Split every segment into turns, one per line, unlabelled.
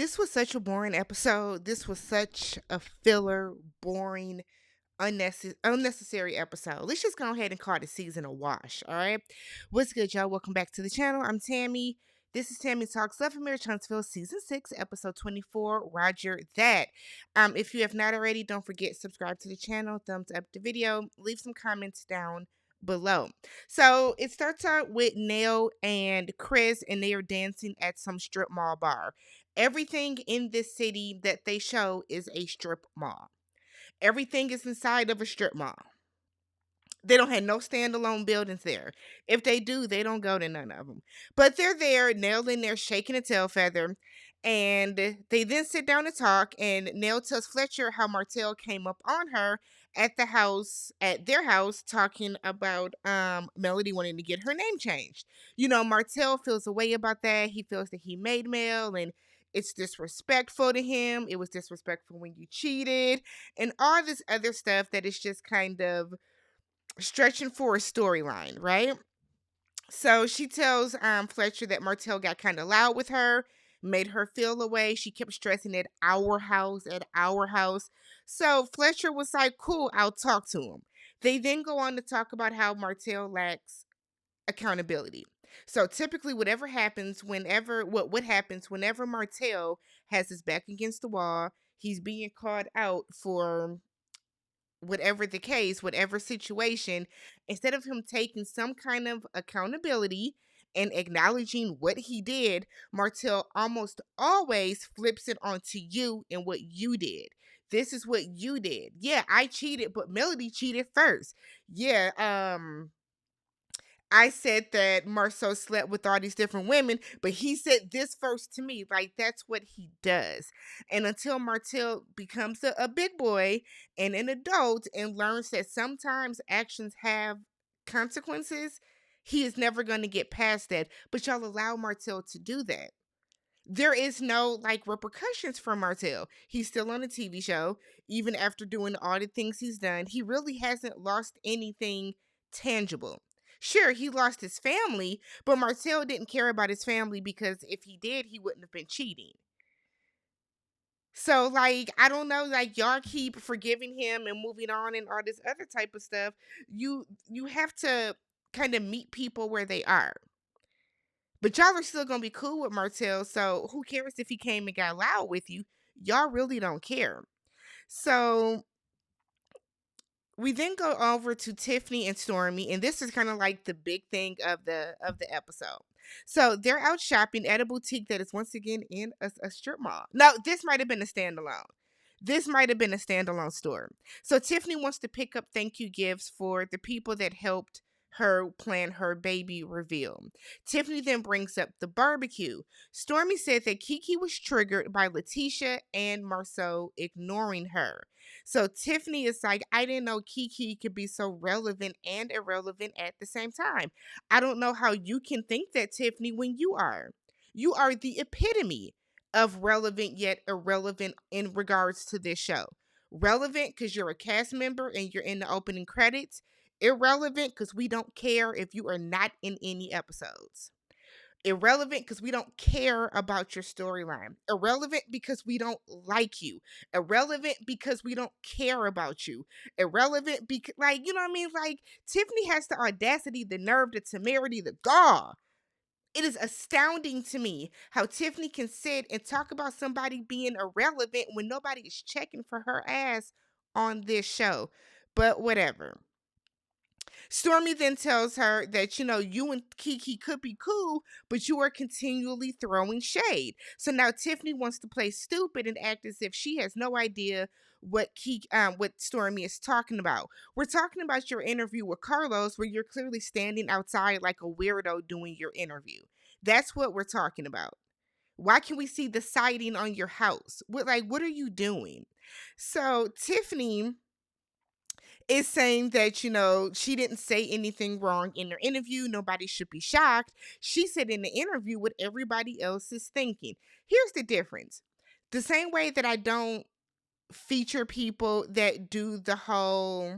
This was such a boring episode. This was such a filler, boring, unnecessary episode. Let's just go ahead and call the season a wash. All right. What's good, y'all? Welcome back to the channel. I'm Tammy. This is Tammy Talks Love and Marriage Huntsville, season 6, episode 24. Roger that. If you have not already, don't forget subscribe to the channel, thumbs up the video, leave some comments down below. So it starts out with Nell and Chris, and they are dancing at some strip mall bar. Everything in this city that they show is a strip mall. Everything is inside of a strip mall. They don't have no standalone buildings there. If they do, they don't go to none of them. But they're there, Nell in there shaking a tail feather. And they then sit down to talk. And Nell tells Fletcher how Martell came up on her at their house, talking about Melody wanting to get her name changed. Martell feels a way about that. He feels that he made Mel, and it's disrespectful to him. It was disrespectful when you cheated, and all this other stuff that is just kind of stretching for a storyline, right? So she tells Fletcher that Martell got kind of loud with her, made her feel away. She kept stressing at our house, at our house. So Fletcher was like, cool, I'll talk to him. They then go on to talk about how Martell lacks accountability. So typically whatever happens whenever what happens whenever Martell has his back against the wall, he's being called out for whatever the case, whatever situation, instead of him taking some kind of accountability and acknowledging what he did, Martell almost always flips it onto you and what you did. This is what you did. Yeah, I cheated, but Melody cheated first. Yeah, I said that Marceau slept with all these different women, but he said this first to me. Like, that's what he does. And until Martell becomes a big boy and an adult and learns that sometimes actions have consequences, he is never going to get past that. But y'all allow Martell to do that. There is no like repercussions for Martell. He's still on a TV show, even after doing all the things he's done. He really hasn't lost anything tangible. Sure, he lost his family, but Martell didn't care about his family because if he did, he wouldn't have been cheating. So, like, I don't know, like y'all keep forgiving him and moving on and all this other type of stuff. You have to kind of meet people where they are. But y'all are still gonna be cool with Martell, so who cares if he came and got loud with you? Y'all really don't care. So we then go over to Tiffany and Stormy, and this is kind of like the big thing of the episode. So they're out shopping at a boutique that is once again in a strip mall. Now, this might have been a standalone. This might have been a standalone store. So Tiffany wants to pick up thank you gifts for the people that helped her plan her baby reveal. Tiffany then brings up the barbecue. Stormy said that Kiki was triggered by Letitia and Marceau ignoring her. So Tiffany is like, I didn't know Kiki could be so relevant and irrelevant at the same time. I don't know how you can think that, Tiffany, when you are. You are the epitome of relevant yet irrelevant in regards to this show. Relevant because you're a cast member and you're in the opening credits. Irrelevant because we don't care if you are not in any episodes. Irrelevant because we don't care about your storyline. Irrelevant because we don't like you. Irrelevant because we don't care about you. Irrelevant because, like, you know what I mean? Like, Tiffany has the audacity, the nerve, the temerity, the gall. It is astounding to me how Tiffany can sit and talk about somebody being irrelevant when nobody is checking for her ass on this show. But whatever. Stormy then tells her that, you and Kiki could be cool, but you are continually throwing shade. So now Tiffany wants to play stupid and act as if she has no idea what Stormy is talking about. We're talking about your interview with Carlos, where you're clearly standing outside like a weirdo doing your interview. That's what we're talking about. Why can we see the siding on your house? What are you doing? So Tiffany is saying that, she didn't say anything wrong in her interview. Nobody should be shocked. She said in the interview what everybody else is thinking. Here's the difference. The same way that I don't feature people that do the whole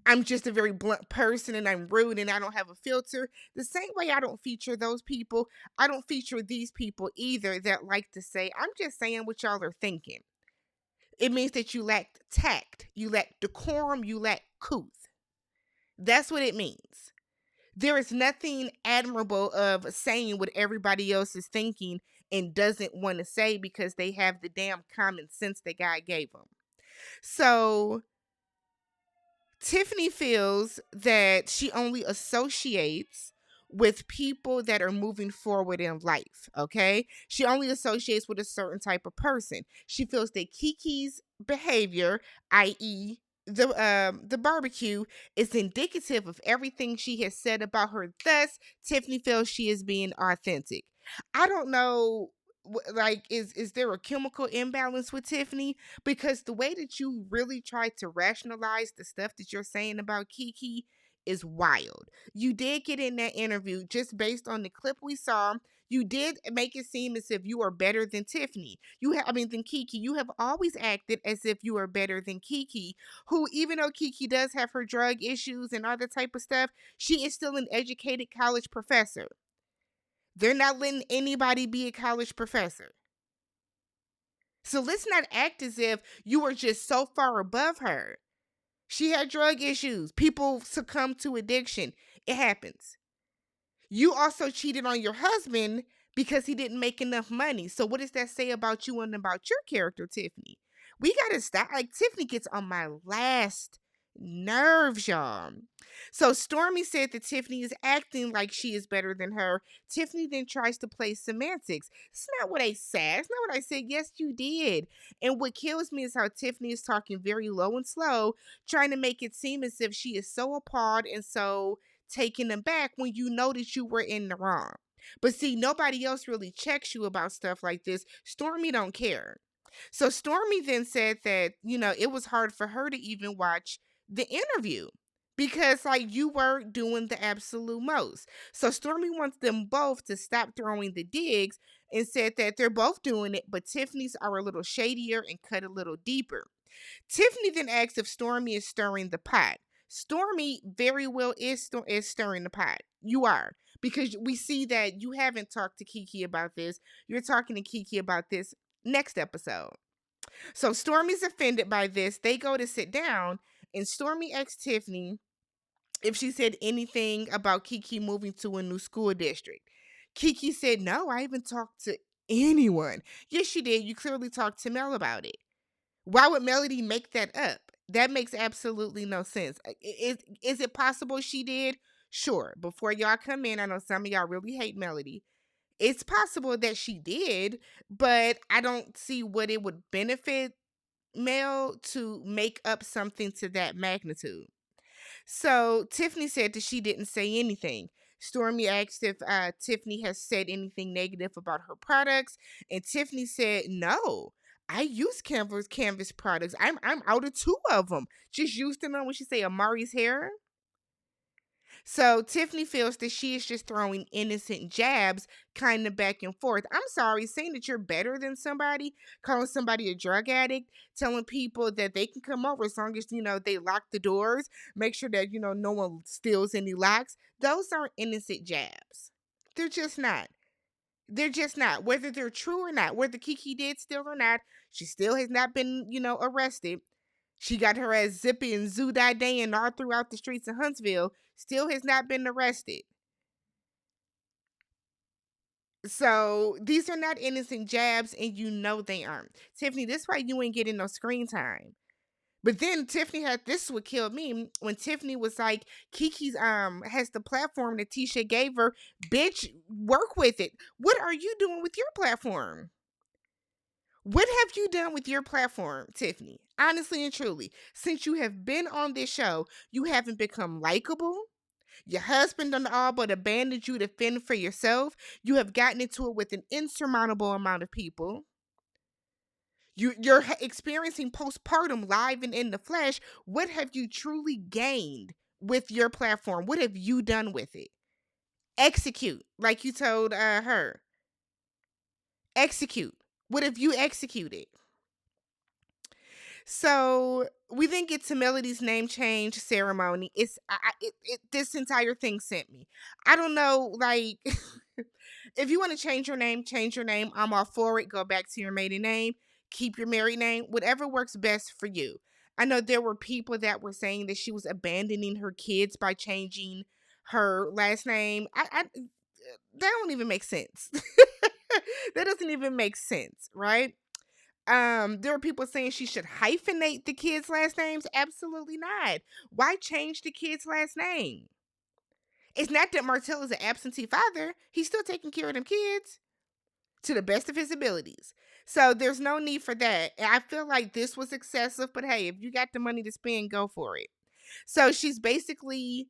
I'm just a very blunt person and I'm rude and I don't have a filter. The same way I don't feature those people, I don't feature these people either that like to say, I'm just saying what y'all are thinking. It means that you lack tact, you lack decorum, you lack couth. That's what it means. There is nothing admirable of saying what everybody else is thinking and doesn't want to say because they have the damn common sense that God gave them. So Tiffany feels that she only associates with people that are moving forward in life, okay? She only associates with a certain type of person. She feels that Kiki's behavior, i.e., the barbecue, is indicative of everything she has said about her. Thus, Tiffany feels she is being authentic. I don't know, like, is there a chemical imbalance with Tiffany? Because the way that you really try to rationalize the stuff that you're saying about Kiki is wild. You did get in that interview just based on the clip we saw. You did make it seem as if you are better than Tiffany. Than Kiki. You have always acted as if you are better than Kiki, who, even though Kiki does have her drug issues and other type of stuff, she is still an educated college professor. They're not letting anybody be a college professor. So let's not act as if you were just so far above her. She had drug issues. People succumb to addiction. It happens. You also cheated on your husband because he didn't make enough money. So what does that say about you and about your character, Tiffany? We gotta stop. Like, Tiffany gets on my last nerves, y'all. So Stormy said that Tiffany is acting like she is better than her. Tiffany then tries to play semantics. It's not what I said. It's not what I said. Yes, you did. And what kills me is how Tiffany is talking very low and slow, trying to make it seem as if she is so appalled and so taken aback when you know that you were in the wrong. But see, nobody else really checks you about stuff like this. Stormy don't care. So Stormy then said that, it was hard for her to even watch the interview because, like, you were doing the absolute most. So Stormy wants them both to stop throwing the digs and said that they're both doing it, but Tiffany's are a little shadier and cut a little deeper. Tiffany then asks if Stormy is stirring the pot. Stormy very well is stirring the pot. You are. Because we see that you haven't talked to Kiki about this. You're talking to Kiki about this next episode. So Stormy's offended by this. They go to sit down, and Stormy asks Tiffany if she said anything about Kiki moving to a new school district. Kiki said, "No, I haven't talked to anyone." Yes, you did. You clearly talked to Mel about it. Why would Melody make that up? That makes absolutely no sense. Is it possible she did? Sure. Before y'all come in, I know some of y'all really hate Melody. It's possible that she did, but I don't see what it would benefit Mel to make up something to that magnitude. So Tiffany said that she didn't say anything. Stormy asked if Tiffany has said anything negative about her products, and Tiffany said no. I use Canvas products. I'm out of two of them. Just used them on when she say Amari's hair. So Tiffany feels that she is just throwing innocent jabs kind of back and forth. I'm sorry, saying that you're better than somebody, calling somebody a drug addict, telling people that they can come over as long as, they lock the doors, make sure that, no one steals any locks. Those aren't innocent jabs. They're just not. They're just not. Whether they're true or not, whether Kiki did steal or not, she still has not been, arrested. She got her ass zippy and zoo day and all throughout the streets of Huntsville. Still has not been arrested. So these are not innocent jabs, and you know they aren't. Tiffany, this why you ain't getting no screen time. But then Tiffany had this is what killed me when Tiffany was like, Kiki's has the platform that Tisha gave her. Bitch, work with it. What are you doing with your platform? What have you done with your platform, Tiffany? Honestly and truly, since you have been on this show, you haven't become likable. Your husband done all but abandoned you to fend for yourself. You have gotten into it with an insurmountable amount of people. You're experiencing postpartum live and in the flesh. What have you truly gained with your platform? What have you done with it? Execute, like you told her. Execute. What have you executed? So we then get to Melody's name change ceremony. It's this entire thing sent me. I don't know, like if you want to change your name, change your name. I'm all for it. Go back to your maiden name. Keep your married name. Whatever works best for you. I know there were people that were saying that she was abandoning her kids by changing her last name. That don't even make sense. That doesn't even make sense, right? There were people saying she should hyphenate the kids' last names. Absolutely not. Why change the kid's last name? It's not that Martell is an absentee father. He's still taking care of them kids to the best of his abilities. So there's no need for that. And I feel like this was excessive, but hey, if you got the money to spend, go for it. So she's basically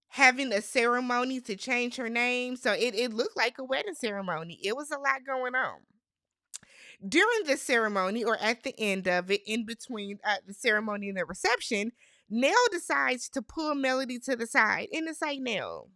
having a ceremony to change her name. So it looked like a wedding ceremony. It was a lot going on. During the ceremony, or at the end of it, in between the ceremony and the reception, Nell decides to pull Melody to the side. And it's like, Nell,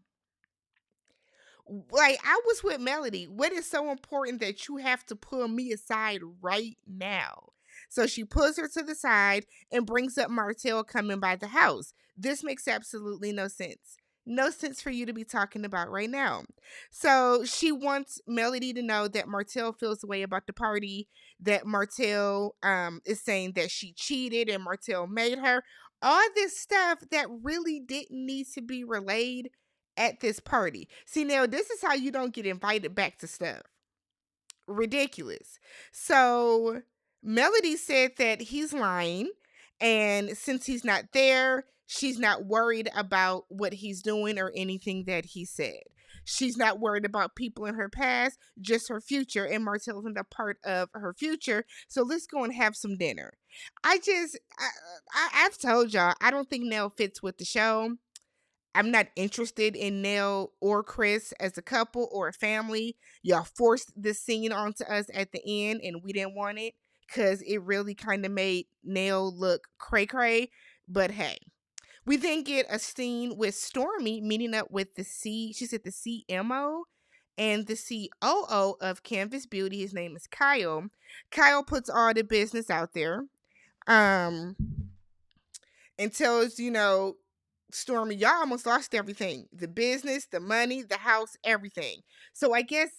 like, I was with Melody. What is so important that you have to pull me aside right now? So she pulls her to the side and brings up Martell coming by the house. This makes absolutely no sense. No sense for you to be talking about right now. So she wants Melody to know that Martell feels the way about the party, that Martell is saying that she cheated and Martell made her. All this stuff that really didn't need to be relayed at this party. See, now this is how you don't get invited back to stuff. Ridiculous. So Melody said that he's lying, and since he's not there, she's not worried about what he's doing or anything that he said. She's not worried about people in her past, just her future, and Martell's not a part of her future. So let's go and have some dinner. I've told y'all, I don't think Nell fits with the show. I'm not interested in Nell or Chris as a couple or a family. Y'all forced this scene onto us at the end, and we didn't want it because it really kind of made Nell look cray cray. But hey, we then get a scene with Stormy meeting up with she said the CMO and the COO of Canvas Beauty. His name is Kyle. Kyle puts all the business out there. Um, and tells, Stormy, y'all almost lost everything. The business, the money, the house, everything. So I guess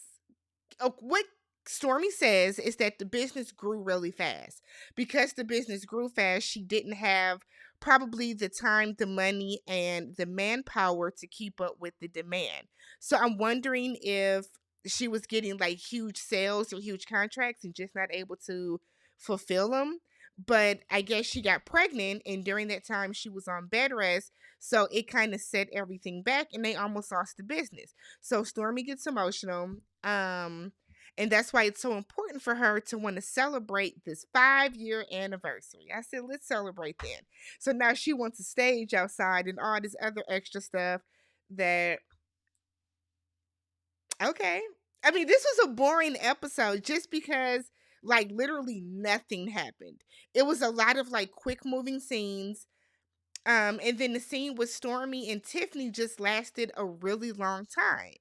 what Stormy says is that the business grew really fast. Because the business grew fast, she didn't have probably the time, the money, and the manpower to keep up with the demand. So I'm wondering if she was getting like huge sales or huge contracts and just not able to fulfill them. But I guess she got pregnant, and during that time she was on bed rest, so it kind of set everything back, and they almost lost the business. So Stormy gets emotional. And that's why it's so important for her to want to celebrate this 5-year anniversary. I said, let's celebrate then. So now she wants a stage outside and all this other extra stuff that, okay. I mean, this was a boring episode just because, like, literally nothing happened. It was a lot of, like, quick moving scenes. And then the scene with Stormy and Tiffany just lasted a really long time.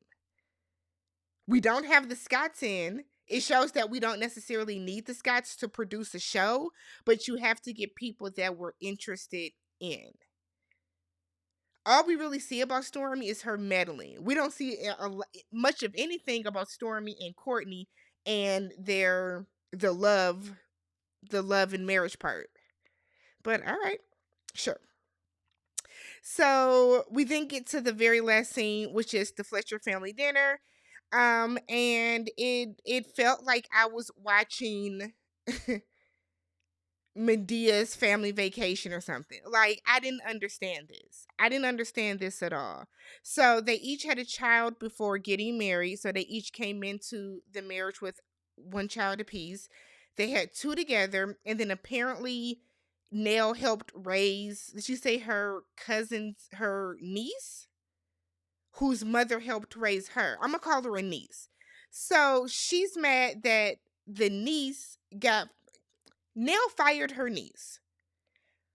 We don't have the Scots in. It shows that we don't necessarily need the Scots to produce a show, but you have to get people that we're interested in. All we really see about Stormy is her meddling. We don't see much of anything about Stormy and Courtney and the love, and marriage part. But all right, sure. So we then get to the very last scene, which is the Fletcher family dinner. And it felt like I was watching Medea's family vacation or something. Like, I didn't understand this. I didn't understand this at all. So they each had a child before getting married. So they each came into the marriage with one child apiece. They had two together, and then apparently Nell helped raise, did she say her niece? Whose mother helped raise her. I'm gonna call her a niece. So she's mad that the niece got Nell fired her niece.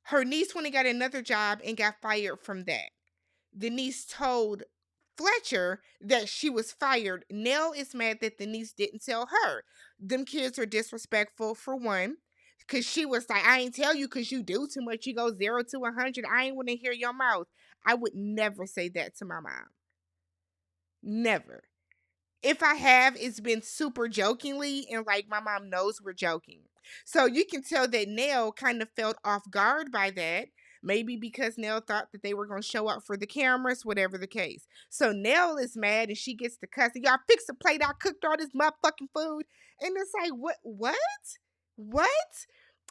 Her niece went and got another job and got fired from that. The niece told Fletcher that she was fired. Nell is mad that the niece didn't tell her. Them kids are disrespectful, for one. Cause she was like, I ain't tell you cause you do too much. You go 0 to 100. I ain't want to hear your mouth. I would never say that to my mom. Never. If I have, it's been super jokingly and like my mom knows we're joking. So you can tell that Nell kind of felt off guard by that. Maybe because Nell thought that they were going to show up for the cameras, whatever the case. So Nell is mad and she gets to cussing. Y'all fix the plate. I cooked all this motherfucking food. And it's like, what? What? What?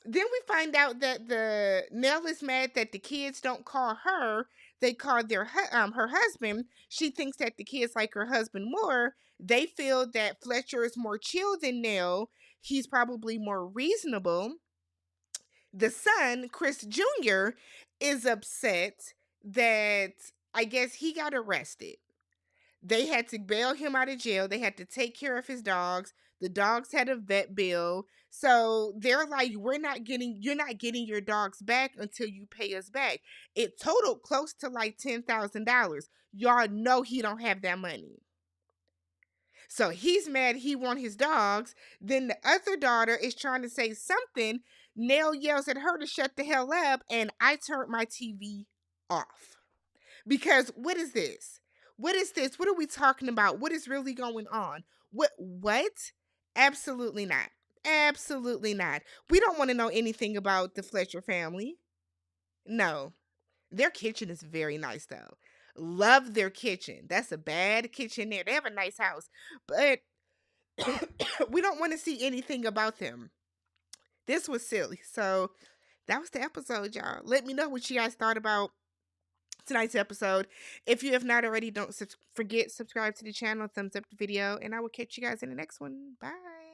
Then we find out that the Nell is mad that the kids don't call her. They call her husband. She thinks that the kids like her husband more. They feel that Fletcher is more chill than Nell. He's probably more reasonable. The son, Chris Jr., is upset that I guess he got arrested. They had to bail him out of jail. They had to take care of his dogs. The dogs had a vet bill. So they're like, you're not getting your dogs back until you pay us back. It totaled close to like $10,000. Y'all know he don't have that money. So he's mad he want his dogs. Then the other daughter is trying to say something. Nell yells at her to shut the hell up, and I turned my TV off. Because what is this? What is this? What are we talking about? What is really going on? What? Absolutely not. Absolutely not. We don't want to know anything about the Fletcher family. No. Their kitchen is very nice though. Love their kitchen. That's a bad kitchen there. They have a nice house. But we don't want to see anything about them. This was silly. So that was the episode, y'all. Let me know what you guys thought about tonight's episode. If you have not already, don't forget subscribe to the channel, thumbs up the video, and I will catch you guys in the next one. Bye.